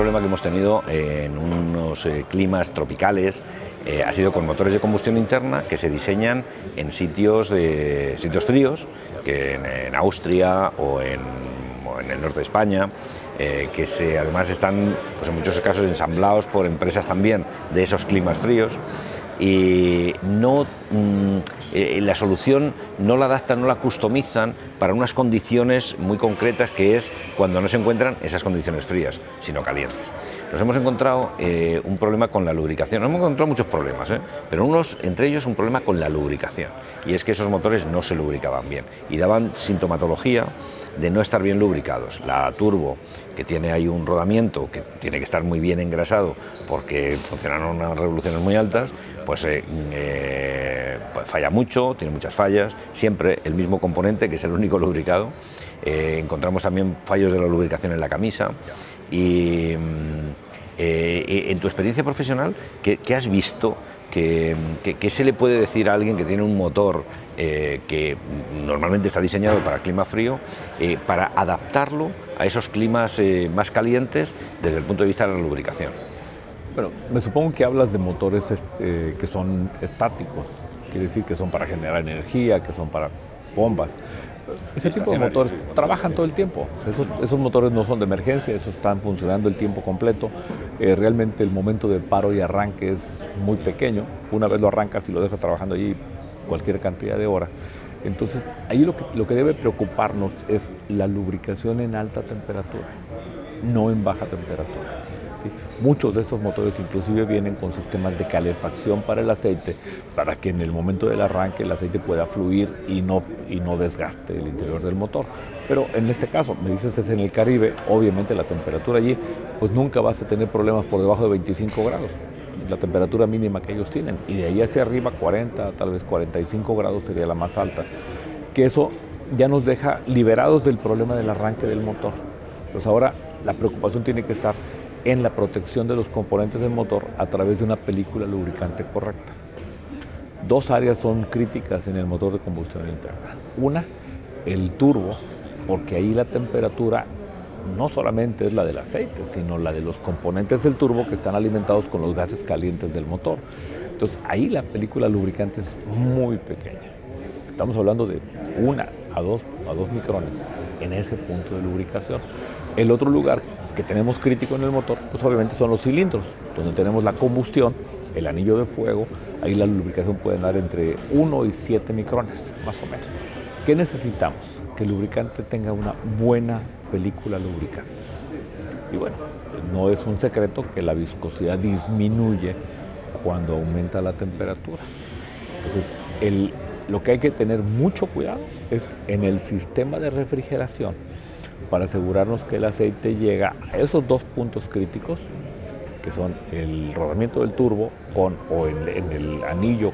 problema que hemos tenido en unos climas tropicales ha sido con motores de combustión interna que se diseñan en sitios fríos, que en Austria o en el norte de España, que además están, pues en muchos casos, ensamblados por empresas también de esos climas fríos. Y la solución no la adaptan, no la customizan para unas condiciones muy concretas, que es cuando no se encuentran esas condiciones frías, sino calientes. Nos hemos encontrado un problema con la lubricación. Nos hemos encontrado muchos problemas, pero entre ellos un problema con la lubricación, y es que esos motores no se lubricaban bien y daban sintomatología de no estar bien lubricados. La turbo, que tiene ahí un rodamiento que tiene que estar muy bien engrasado porque funcionan a unas revoluciones muy altas, pues falla mucho, tiene muchas fallas, siempre el mismo componente, que es el único lubricado. Encontramos también fallos de la lubricación en la camisa. Y en tu experiencia profesional, ¿qué has visto? ¿Qué se le puede decir a alguien que tiene un motor que normalmente está diseñado para clima frío, para adaptarlo a esos climas más calientes desde el punto de vista de la lubricación? Bueno, me supongo que hablas de motores que son estáticos, quiere decir que son para generar energía, que son para bombas. Ese tipo de motores trabajan todo el tiempo. Esos motores no son de emergencia, esos están funcionando el tiempo completo. Realmente el momento de paro y arranque es muy pequeño. Una vez lo arrancas y lo dejas trabajando allí cualquier cantidad de horas. Entonces, ahí lo que debe preocuparnos es la lubricación en alta temperatura, no en baja temperatura. ¿Sí? Muchos de estos motores inclusive vienen con sistemas de calefacción para el aceite, para que en el momento del arranque el aceite pueda fluir y no desgaste el interior del motor. Pero en este caso, me dices, es en el Caribe, obviamente la temperatura allí, pues nunca vas a tener problemas por debajo de 25 grados. La temperatura mínima que ellos tienen, y de ahí hacia arriba 40, tal vez 45 grados sería la más alta, que eso ya nos deja liberados del problema del arranque del motor. Pues ahora la preocupación tiene que estar en la protección de los componentes del motor a través de una película lubricante correcta. Dos áreas son críticas en el motor de combustión interna. Una, el turbo, porque ahí la temperatura no solamente es la del aceite, sino la de los componentes del turbo que están alimentados con los gases calientes del motor. Entonces, ahí la película lubricante es muy pequeña. Estamos hablando de 1 a 2 micrones en ese punto de lubricación. El otro lugar que tenemos crítico en el motor, pues obviamente son los cilindros, donde tenemos la combustión, el anillo de fuego. Ahí la lubricación puede andar entre 1 y 7 micrones, más o menos. ¿Qué necesitamos? Que el lubricante tenga una buena película lubricante. Y bueno, no es un secreto que la viscosidad disminuye cuando aumenta la temperatura. Entonces, lo que hay que tener mucho cuidado es en el sistema de refrigeración, para asegurarnos que el aceite llega a esos dos puntos críticos, que son el rodamiento del turbo en el anillo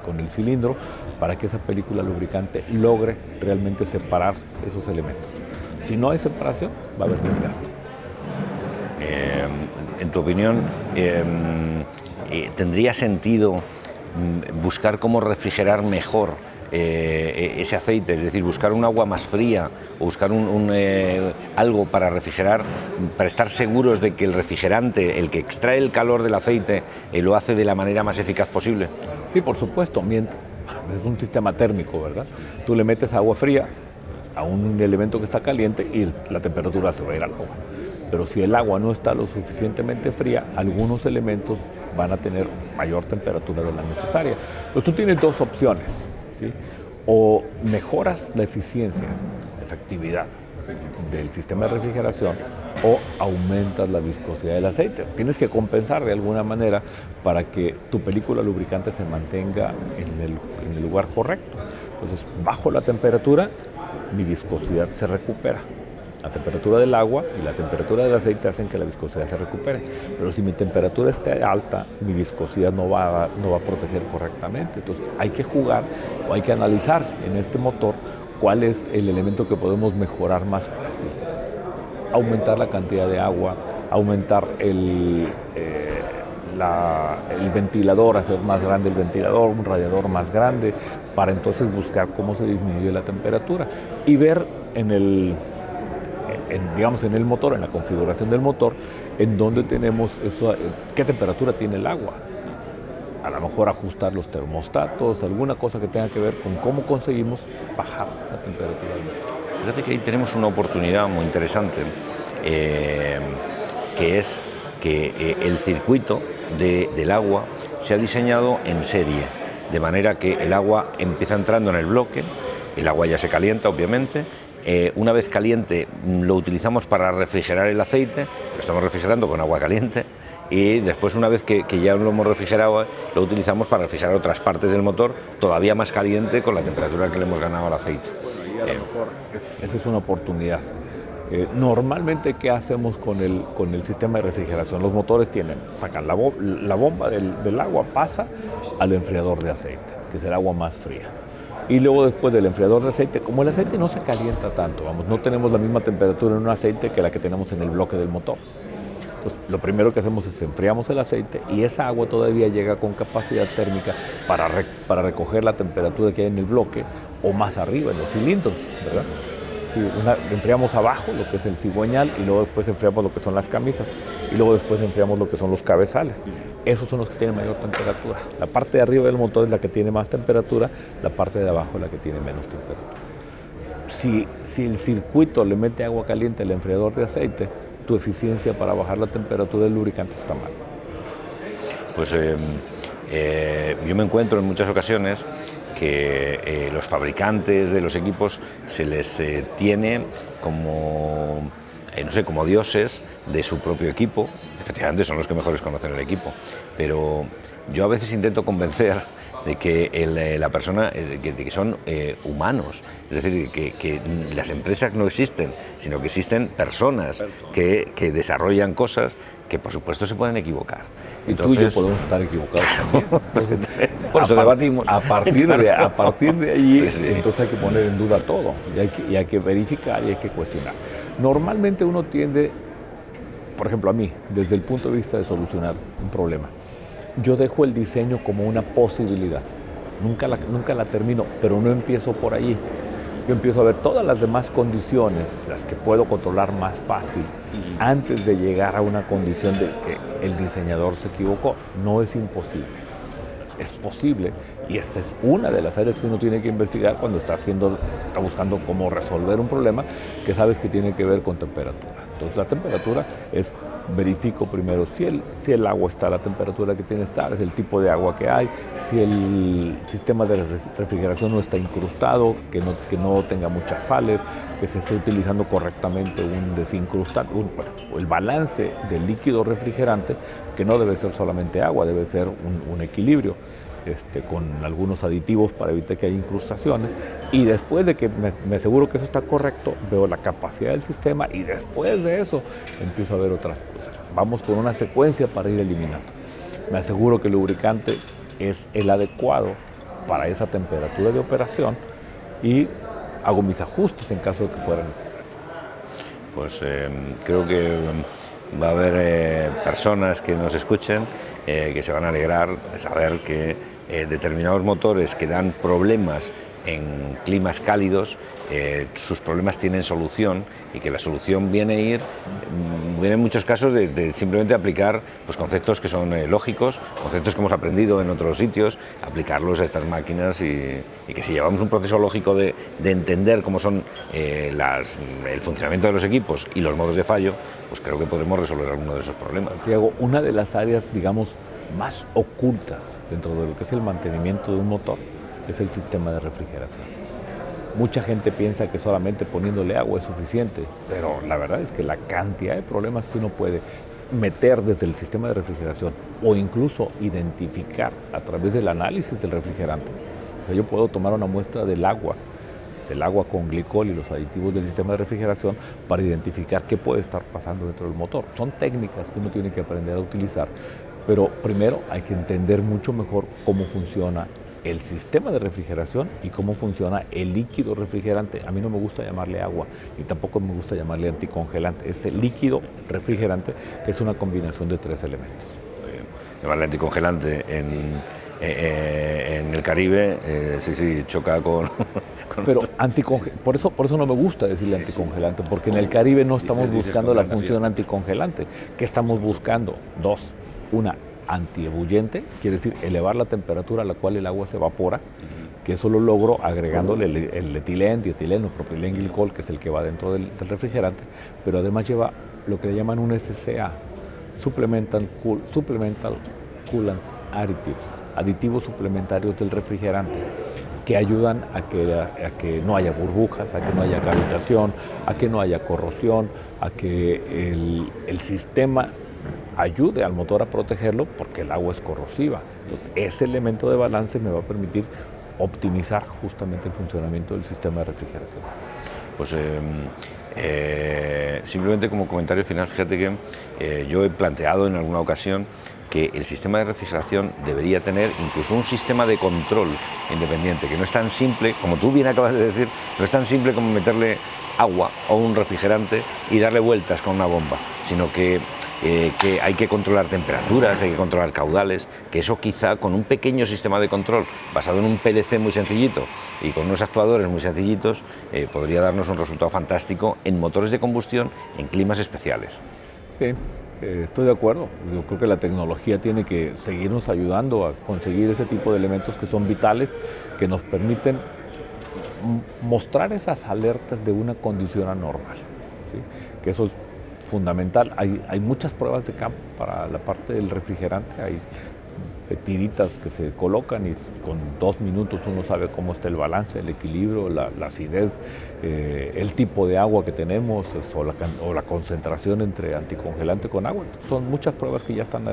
con el cilindro, para que esa película lubricante logre realmente separar esos elementos. Si no hay separación, va a haber desgaste. En tu opinión, ¿tendría sentido buscar cómo refrigerar mejor ese aceite? Es decir, buscar un agua más fría o buscar algo para refrigerar, para estar seguros de que el refrigerante, el que extrae el calor del aceite, lo hace de la manera más eficaz posible. Sí, por supuesto. Es un sistema térmico, ¿verdad? Tú le metes agua fría a un elemento que está caliente y la temperatura se va a ir al agua. Pero si el agua no está lo suficientemente fría, algunos elementos van a tener mayor temperatura de la necesaria. Entonces tú tienes dos opciones, ¿sí? O mejoras la eficiencia, efectividad del sistema de refrigeración, o aumentas la viscosidad del aceite. Tienes que compensar de alguna manera para que tu película lubricante se mantenga en el lugar correcto. Entonces, bajo la temperatura, mi viscosidad se recupera. La temperatura del agua y la temperatura del aceite hacen que la viscosidad se recupere. Pero si mi temperatura está alta, mi viscosidad no va a proteger correctamente. Entonces hay que jugar o hay que analizar en este motor cuál es el elemento que podemos mejorar más fácil. Aumentar la cantidad de agua, aumentar el ventilador, hacer más grande el ventilador, un radiador más grande, para entonces buscar cómo se disminuye la temperatura y ver en digamos, en el motor, en la configuración del motor, en donde tenemos eso, qué temperatura tiene el agua. A lo mejor ajustar los termostatos, alguna cosa que tenga que ver con cómo conseguimos bajar la temperatura del motor. Fíjate que ahí tenemos una oportunidad muy interesante, que es que el circuito del agua se ha diseñado en serie, de manera que el agua empieza entrando en el bloque, el agua ya se calienta, obviamente. Una vez caliente lo utilizamos para refrigerar el aceite, lo estamos refrigerando con agua caliente, y después, una vez que ya lo hemos refrigerado, lo utilizamos para refrigerar otras partes del motor todavía más caliente con la temperatura que le hemos ganado al aceite. A lo mejor esa es una oportunidad. Normalmente, ¿qué hacemos con el sistema de refrigeración? Los motores sacan la bomba del agua, pasa al enfriador de aceite, que es el agua más fría. Y luego, después del enfriador de aceite, como el aceite no se calienta tanto, no tenemos la misma temperatura en un aceite que la que tenemos en el bloque del motor. Entonces, lo primero que hacemos es enfriamos el aceite y esa agua todavía llega con capacidad térmica para recoger la temperatura que hay en el bloque o más arriba, en los cilindros, ¿verdad? Sí, enfriamos abajo lo que es el cigüeñal y luego después enfriamos lo que son las camisas y luego después enfriamos lo que son los cabezales. Esos son los que tienen mayor temperatura. La parte de arriba del motor es la que tiene más temperatura, la parte de abajo es la que tiene menos temperatura. Si el circuito le mete agua caliente al enfriador de aceite, tu eficiencia para bajar la temperatura del lubricante está mal. Pues yo me encuentro en muchas ocasiones que los fabricantes de los equipos se les tiene como, no sé, como dioses de su propio equipo. Efectivamente son los que mejores conocen el equipo, pero yo a veces intento convencer de que la persona, de que son humanos, es decir, que las empresas no existen, sino que existen personas que desarrollan cosas que por supuesto se pueden equivocar. Entonces, tú y yo podemos estar equivocados también. Entonces, por eso debatimos. A partir de allí, sí. Entonces hay que poner en duda todo y hay que verificar y hay que cuestionar. Normalmente uno tiende, por ejemplo a mí, desde el punto de vista de solucionar un problema, yo dejo el diseño como una posibilidad. Nunca la termino, pero no empiezo por allí. Yo empiezo a ver todas las demás condiciones, las que puedo controlar más fácil, antes de llegar a una condición de que el diseñador se equivocó. No es imposible, es posible, y esta es una de las áreas que uno tiene que investigar cuando está buscando cómo resolver un problema que sabes que tiene que ver con temperatura. Entonces la temperatura es, verifico primero si el agua está a la temperatura que tiene que estar, es el tipo de agua que hay, si el sistema de refrigeración no está incrustado, que no tenga muchas sales, que se esté utilizando correctamente un desincrustante, el balance del líquido refrigerante, que no debe ser solamente agua, debe ser un equilibrio. Con algunos aditivos para evitar que haya incrustaciones, y después de que me aseguro que eso está correcto, veo la capacidad del sistema y después de eso empiezo a ver otras cosas. Vamos con una secuencia para ir eliminando. Me aseguro que el lubricante es el adecuado para esa temperatura de operación y hago mis ajustes en caso de que fuera necesario. Pues creo que va a haber personas que nos escuchen que se van a alegrar de saber que determinados motores que dan problemas en climas cálidos, sus problemas tienen solución, y que la solución viene en muchos casos de simplemente aplicar pues, conceptos que son lógicos, conceptos que hemos aprendido en otros sitios, aplicarlos a estas máquinas, y que si llevamos un proceso lógico de entender cómo son el funcionamiento de los equipos y los modos de fallo, pues creo que podemos resolver alguno de esos problemas. Santiago, una de las áreas, digamos, más ocultas dentro de lo que es el mantenimiento de un motor es el sistema de refrigeración. Mucha gente piensa que solamente poniéndole agua es suficiente, pero la verdad es que la cantidad de problemas que uno puede meter desde el sistema de refrigeración o incluso identificar a través del análisis del refrigerante. O sea, yo puedo tomar una muestra del agua con glicol y los aditivos del sistema de refrigeración para identificar qué puede estar pasando dentro del motor. Son técnicas que uno tiene que aprender a utilizar, pero primero hay que entender mucho mejor cómo funciona el sistema de refrigeración y cómo funciona el líquido refrigerante. A mí no me gusta llamarle agua y tampoco me gusta llamarle anticongelante. Es el líquido refrigerante, que es una combinación de tres elementos. Llamarle anticongelante En el Caribe, sí, choca con... Pero por eso no me gusta decirle anticongelante, porque en el Caribe no estamos buscando la función anticongelante. ¿Qué estamos buscando? Dos. Una, antiebullente, quiere decir elevar la temperatura a la cual el agua se evapora, que eso lo logro agregándole el etileno, dietileno, propilenglicol, que es el que va dentro del refrigerante, pero además lleva lo que le llaman un SCA, Supplemental Coolant Additives, aditivos suplementarios del refrigerante, que ayudan a que no haya burbujas, a que no haya cavitación, a que no haya corrosión, a que el sistema ayude al motor a protegerlo, porque el agua es corrosiva. Entonces, ese elemento de balance me va a permitir optimizar justamente el funcionamiento del sistema de refrigeración. Pues simplemente como comentario final, fíjate que yo he planteado en alguna ocasión que el sistema de refrigeración debería tener incluso un sistema de control independiente, que no es tan simple, como tú bien acabas de decir, no es tan simple como meterle agua o un refrigerante y darle vueltas con una bomba, sino que hay que controlar temperaturas, hay que controlar caudales, que eso quizá con un pequeño sistema de control basado en un PLC muy sencillito y con unos actuadores muy sencillitos podría darnos un resultado fantástico en motores de combustión en climas especiales. Sí, estoy de acuerdo. Yo creo que la tecnología tiene que seguirnos ayudando a conseguir ese tipo de elementos que son vitales, que nos permiten mostrar esas alertas de una condición anormal, ¿sí? Que eso es fundamental. Hay muchas pruebas de campo para la parte del refrigerante, hay tiritas que se colocan y con 2 minutos uno sabe cómo está el balance, el equilibrio, la acidez, el tipo de agua que tenemos o la concentración entre anticongelante con agua. Son muchas pruebas que ya están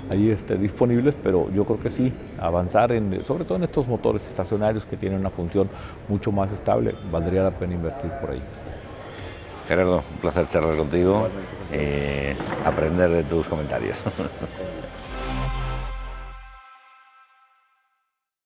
ahí disponibles, pero yo creo que sí, avanzar sobre todo en estos motores estacionarios que tienen una función mucho más estable, valdría la pena invertir por ahí. Gerardo, un placer charlar contigo, aprender de tus comentarios.